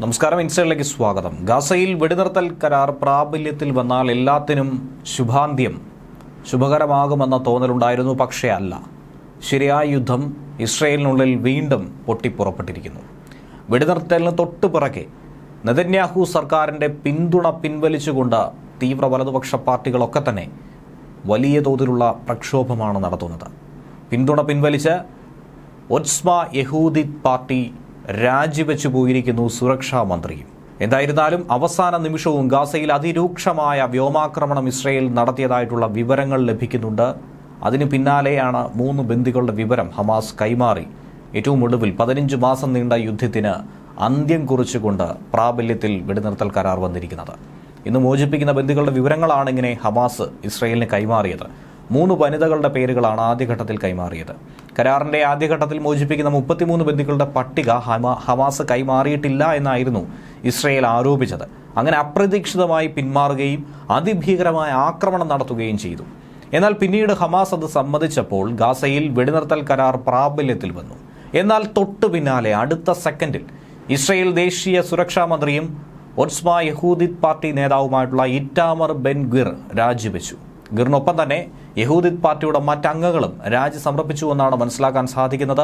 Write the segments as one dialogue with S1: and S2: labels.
S1: നമസ്കാരം, ഇൻസൈഡിലേക്ക് സ്വാഗതം. ഗാസയിൽ വെടിനിർത്തൽ കരാർ പ്രാബല്യത്തിൽ വന്നാൽ എല്ലാത്തിനും ശുഭകരമാകുമെന്ന തോന്നലുണ്ടായിരുന്നു. പക്ഷേ അല്ല. ശരിയായ യുദ്ധം ഇസ്രയേലിനുള്ളിൽ വീണ്ടും പൊട്ടിപ്പുറപ്പെട്ടിരിക്കുന്നു. വെടിനിർത്തലിന് തൊട്ടുപിറകെ നെതന്യാഹു സർക്കാരിൻ്റെ പിന്തുണ പിൻവലിച്ചുകൊണ്ട് തീവ്ര വലതുപക്ഷ പാർട്ടികളൊക്കെ തന്നെ വലിയ തോതിലുള്ള പ്രക്ഷോഭമാണ് നടത്തുന്നത്. പിന്തുണ പിൻവലിച്ച് ഒസ്മ യഹൂദിത് പാർട്ടി രാജിവെച്ചു പോയിരിക്കുന്നു സുരക്ഷാ മന്ത്രിയും. എന്തായിരുന്നാലും അവസാന നിമിഷവും ഗാസയിൽ അതിരൂക്ഷമായ വ്യോമാക്രമണം ഇസ്രയേൽ നടത്തിയതായിട്ടുള്ള വിവരങ്ങൾ ലഭിക്കുന്നുണ്ട്. അതിന് പിന്നാലെയാണ് 3 ബന്ദികളുടെ വിവരം ഹമാസ് കൈമാറി ഏറ്റവും ഒടുവിൽ 15 മാസം നീണ്ട യുദ്ധത്തിന് അന്ത്യം കുറിച്ചുകൊണ്ട് പ്രാബല്യത്തിൽ വെടിനിർത്തൽ കരാർ വന്നിരിക്കുന്നത്. ഇന്ന് മോചിപ്പിക്കുന്ന ബന്ദികളുടെ വിവരങ്ങളാണ് ഇങ്ങനെ ഹമാസ് ഇസ്രയേലിന് കൈമാറിയത്. 3 വനിതകളുടെ പേരുകളാണ് ആദ്യഘട്ടത്തിൽ കൈമാറിയത്. കരാറിന്റെ ആദ്യഘട്ടത്തിൽ മോചിപ്പിക്കുന്ന 33 ബന്ദികളുടെ പട്ടിക ഹമാസ് കൈമാറിയിട്ടില്ല എന്നായിരുന്നു ഇസ്രയേൽ ആരോപിച്ചത്. അങ്ങനെ അപ്രതീക്ഷിതമായി പിന്മാറുകയും അതിഭീകരമായ ആക്രമണം നടത്തുകയും ചെയ്തു. എന്നാൽ പിന്നീട് ഹമാസ് അത് സമ്മതിച്ചപ്പോൾ ഗാസയിൽ വെടിനിർത്തൽ കരാർ പ്രാബല്യത്തിൽ വന്നു. എന്നാൽ തൊട്ടു പിന്നാലെ അടുത്ത സെക്കൻഡിൽ ഇസ്രയേൽ ദേശീയ സുരക്ഷാ മന്ത്രിയും ഒസ്മ യഹൂദിത് പാർട്ടി നേതാവുമായിട്ടുള്ള ഇറ്റാമർ ബെൻ ഗ്വിർ രാജിവെച്ചു. ഗിറിനൊപ്പം തന്നെ യഹൂദിത് പാർട്ടിയുടെ മറ്റംഗങ്ങളും രാജി സമർപ്പിച്ചുവെന്നാണ് മനസ്സിലാക്കാൻ സാധിക്കുന്നത്.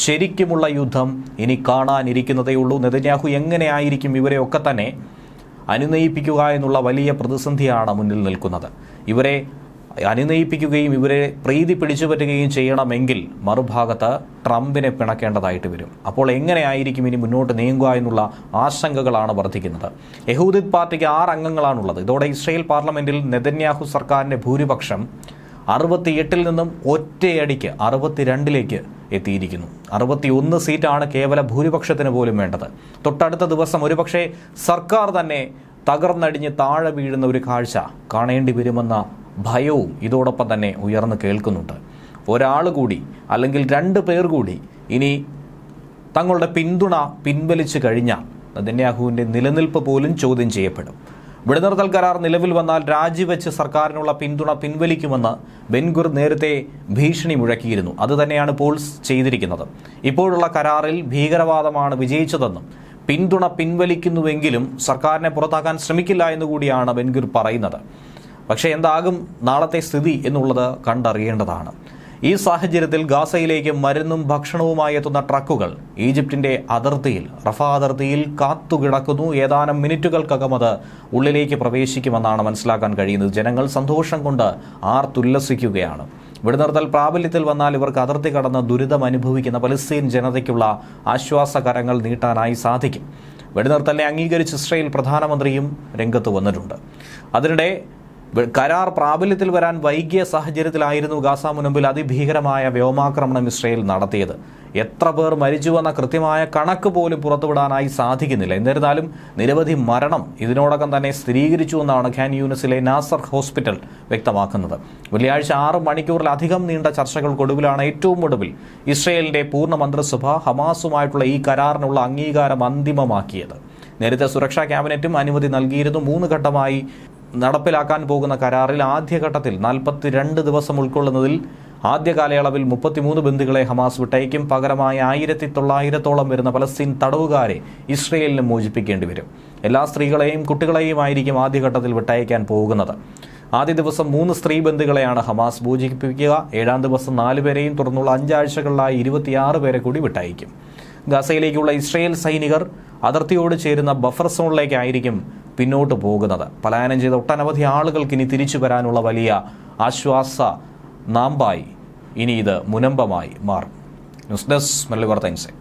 S1: ശരിക്കുമുള്ള യുദ്ധം ഇനി കാണാനിരിക്കുന്നതേയുള്ളൂ. നെതന്യാഹു എങ്ങനെയായിരിക്കും ഇവരെയൊക്കെ തന്നെ അനുനയിപ്പിക്കുക എന്നുള്ള വലിയ പ്രതിസന്ധിയാണ് മുന്നിൽ നിൽക്കുന്നത്. ഇവരെ അനുനയിപ്പിക്കുകയും ഇവരെ പ്രീതി പിടിച്ചുപറ്റുകയും ചെയ്യണമെങ്കിൽ മറുഭാഗത്ത് ട്രംപിനെ പിണക്കേണ്ടതായിട്ട് വരും. അപ്പോൾ എങ്ങനെയായിരിക്കും ഇനി മുന്നോട്ട് നീങ്ങുക എന്നുള്ള ആശങ്കകളാണ് വർദ്ധിക്കുന്നത്. യഹൂദിത് പാർട്ടിക്ക് 6 അംഗങ്ങളാണുള്ളത്. ഇതോടെ ഇസ്രയേൽ പാർലമെന്റിൽ നെതന്യാഹു സർക്കാരിന്റെ ഭൂരിപക്ഷം 68 നിന്നും ഒറ്റയടിക്ക് 62 എത്തിയിരിക്കുന്നു. 61 സീറ്റാണ് കേവല ഭൂരിപക്ഷത്തിന് പോലും വേണ്ടത്. തൊട്ടടുത്ത ദിവസം ഒരുപക്ഷെ സർക്കാർ തന്നെ തകർന്നടിഞ്ഞ് താഴെ വീഴുന്ന ഒരു കാഴ്ച കാണേണ്ടി വരുമെന്ന ഭയവും ഇതോടൊപ്പം തന്നെ ഉയർന്നു കേൾക്കുന്നുണ്ട്. ഒരാൾ കൂടി അല്ലെങ്കിൽ 2 പേർ കൂടി ഇനി തങ്ങളുടെ പിന്തുണ പിൻവലിച്ചു കഴിഞ്ഞാൽ നെതന്യാഹുവിൻ്റെ നിലനിൽപ്പ് പോലും ചോദ്യം ചെയ്യപ്പെടും. വെടിനിർത്തൽ കരാർ നിലവിൽ വന്നാൽ രാജിവെച്ച് സർക്കാരിനുള്ള പിന്തുണ പിൻവലിക്കുമെന്ന് ബെൻ ഗ്വിർ നേരത്തെ ഭീഷണി മുഴക്കിയിരുന്നു. അതുതന്നെയാണ് ഇപ്പോൾ ചെയ്തിരിക്കുന്നത്. ഇപ്പോഴുള്ള കരാറിൽ ഭീകരവാദമാണ് വിജയിച്ചതെന്നും പിന്തുണ പിൻവലിക്കുന്നുവെങ്കിലും സർക്കാരിനെ പുറത്താക്കാൻ ശ്രമിക്കില്ല എന്നുകൂടിയാണ് ബെൻ ഗ്വിർ പറയുന്നത്. പക്ഷേ എന്താകും നാളത്തെ സ്ഥിതി എന്നുള്ളത് കണ്ടറിയേണ്ടതാണ്. ഈ സാഹചര്യത്തിൽ ഗാസയിലേക്ക് മരുന്നും ഭക്ഷണവുമായി എത്തുന്ന ട്രക്കുകൾ ഈജിപ്തിന്റെ അതിർത്തിയിൽ റഫ അതിർത്തിയിൽ കാത്തുകിടക്കുന്നു. ഏതാനും മിനിറ്റുകൾക്കകം അത് ഉള്ളിലേക്ക് പ്രവേശിക്കുമെന്നാണ് മനസ്സിലാക്കാൻ കഴിയുന്നത്. ജനങ്ങൾ സന്തോഷം കൊണ്ട് ആർത്തുല്ലസിക്കുകയാണ്. വെടിനിർത്തൽ പ്രാബല്യത്തിൽ വന്നാൽ ഇവർക്ക് അതിർത്തി കടന്ന് ദുരിതം അനുഭവിക്കുന്ന പലസ്തീൻ ജനതയ്ക്കുള്ള ആശ്വാസകരങ്ങൾ നീട്ടാനായി സാധിക്കും. വെടിനിർത്തലിനെ അംഗീകരിച്ച് ഇസ്രയേൽ പ്രധാനമന്ത്രിയും രംഗത്ത് വന്നിട്ടുണ്ട്. അതിനിടെ കരാർ പ്രാബല്യത്തിൽ വരാൻ വൈകിയ സാഹചര്യത്തിലായിരുന്നു ഗാസ മുനമ്പിൽ അതിഭീകരമായ വ്യോമാക്രമണം ഇസ്രയേൽ നടത്തിയത്. എത്ര പേർ മരിച്ചുവെന്ന കൃത്യമായ കണക്ക് പോലും പുറത്തുവിടാനായി സാധിക്കുന്നില്ല. എന്നിരുന്നാലും നിരവധി മരണം ഇതിനോടകം തന്നെ സ്ഥിരീകരിച്ചുവെന്നാണ് ഖാൻ യൂനിസിലെ നാസർ ഹോസ്പിറ്റൽ വ്യക്തമാക്കുന്നത്. വെള്ളിയാഴ്ച 6 മണിക്കൂറിലധികം നീണ്ട ചർച്ചകൾക്കൊടുവിലാണ് ഏറ്റവും ഒടുവിൽ ഇസ്രയേലിന്റെ പൂർണ്ണ മന്ത്രിസഭ ഹമാസുമായിട്ടുള്ള ഈ കരാറിനുള്ള അംഗീകാരം അന്തിമമാക്കിയത്. നേരത്തെ സുരക്ഷാ ക്യാബിനറ്റും അനുമതി നൽകിയിരുന്നു. 3 ഘട്ടമായി നടപ്പിലാക്കാൻ പോകുന്ന കരാറിൽ ആദ്യഘട്ടത്തിൽ 42 ദിവസം ഉൾക്കൊള്ളുന്നതിൽ ആദ്യ കാലയളവിൽ 33 ബന്ദികളെ ഹമാസ് വിട്ടയക്കും. പകരമായി 1900-ഓളം വരുന്ന പലസ്തീൻ തടവുകാരെ ഇസ്രയേലിന് മോചിപ്പിക്കേണ്ടി വരും. എല്ലാ സ്ത്രീകളെയും കുട്ടികളെയുമായിരിക്കും ആദ്യഘട്ടത്തിൽ വിട്ടയക്കാൻ പോകുന്നത്. ആദ്യ ദിവസം 3 സ്ത്രീ ബന്ദികളെയാണ് ഹമാസ് മോചിപ്പിക്കുക. 7-ാം ദിവസം 4 പേരെയും തുടർന്നുള്ള 5 ആഴ്ചകളിലായി 26 പേരെ കൂടി വിട്ടയക്കും. ഗാസയിലേക്കുള്ള ഇസ്രയേൽ സൈനികർ അതിർത്തിയോട് ചേരുന്ന ബഫർ സോണിലേക്കായിരിക്കും പിന്നോട്ട് പോകുന്നത്. പലായനം ചെയ്ത ഒട്ടനവധി ആളുകൾക്ക് ഇനി തിരിച്ചു വരാനുള്ള വലിയ ആശ്വാസ നാമ്പായി ഇനി ഇത് മുനമ്പമായി മാറും. ന്യൂസ് ഡെസ്ക് മലയാളി വാർത്ത ഇൻസൈഡ്.